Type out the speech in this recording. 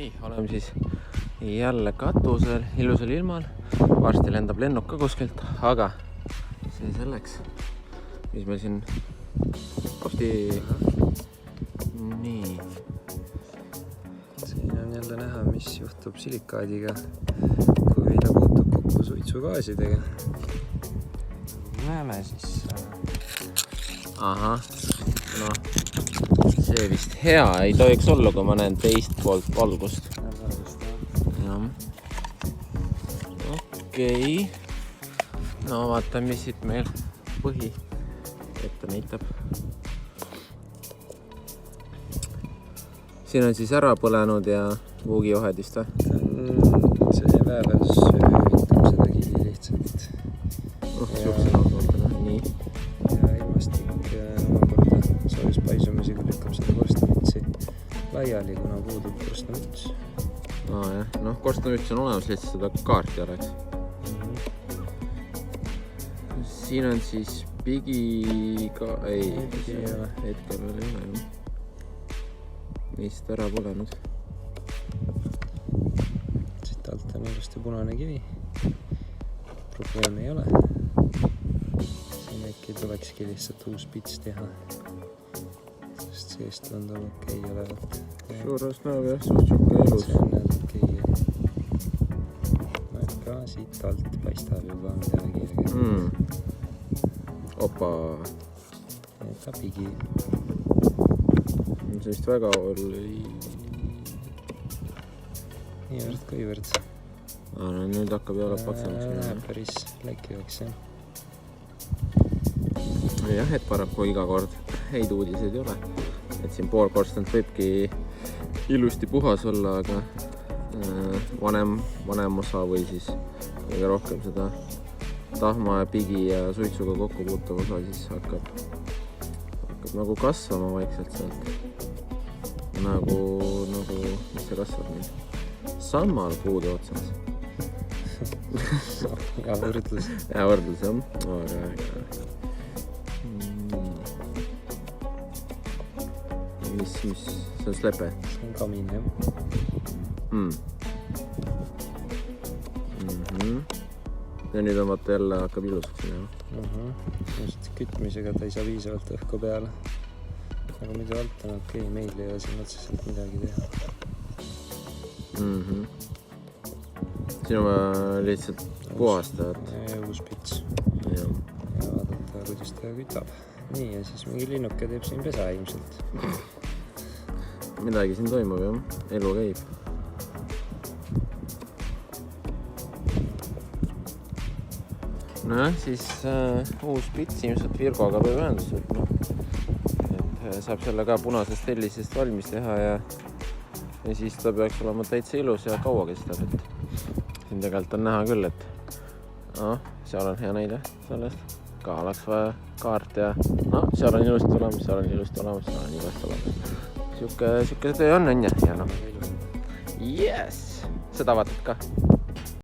Nii, oleme siis jälle katusel, ilusal ilmal. Varsti lendab lennuk ka kuskilt, aga see selleks, mis meil siin varsti... Nii. Siin on jälle näha, mis juhtub silikaadiga, kui ta puutub kokku suitsugaasidega. Näeme siis. Ahah, no see vist hea ei tohiks olla, kui ma näen teist poolt valgust. Okei. No vaata, mis siit meil põhi ette näitab. Siin on siis ära põlenud ja vuugiohedist või? See väävel söövitab seda kivi lihtsalt. Siukse laudvaldana, nii. Ja ilmastik omakorda soojuspaisumisega lükkab seda korstnamütsi laiali, kuna puudub korstnamüts. Jah, noh, korstnamüts on olemas, lihtsalt seda kaarti oleks. Siin on siis pigi ka... Ei, hetkel veel ei ole. Neist ära põlenud. Siit alt on ilusti punane kivi. Probleemi ei ole. Siin äkki tulekski lihtsalt uus pits teha. Sest seest tundub okei olevat. Suures näeb jah, suhtsuke elus. See on näeb okei. Ka siit alt paistab juba midagi. Opa. Ka pigi. See vist väga oli... Niivõrd kuivõrd. No nüüd hakkab jälle patsemaks. Läheb päris läkivaks, jah. Jah, et paraku iga kord häid uudiseid ei ole. Et siin pool korstant võibki ilusti puhas olla, aga vanem osa või siis kõige rohkem seda tahma ja pigi ja suitsuga kokku puutuv osa siis hakkab nagu kasvama vaikselt sealt. Nagu, mis see kasvab nüüd? Sammal puudu otsas. Ja võrdlus. Ja võrdlus, jah. Aga... Mis, see on slepe? See on kamin, jah. Ja nüüd on vaata jälle hakkab ilusaks minema. Just kütmisega ta ei saa viisavalt õhku peale. Aga muidu alt on okei, meil ei ole siin otseselt midagi teha. Siin on lihtsalt puhastajad. Ja uus pits. Ja vaadata, kuidas ta kütab. Nii, ja siis mingi linnuke teeb siin pesa ilmselt. Midagi siin toimub, jah. Elu käib. Nojah, siis uus pits ilmselt Virgoga peab ühendus võtma. Saab selle ka punasest tellisest valmis teha ja siis ta peaks olema täitsa ilus ja kaua kestab. Siin tegelikult on näha küll, et seal on hea näide sellest. Ka oleks vaja kaart ja seal on ilusti olemas, seal on ilusti olemas, seal on igast olemas. Siuke töö on, ja noh. Yes! Seda vaatad ka.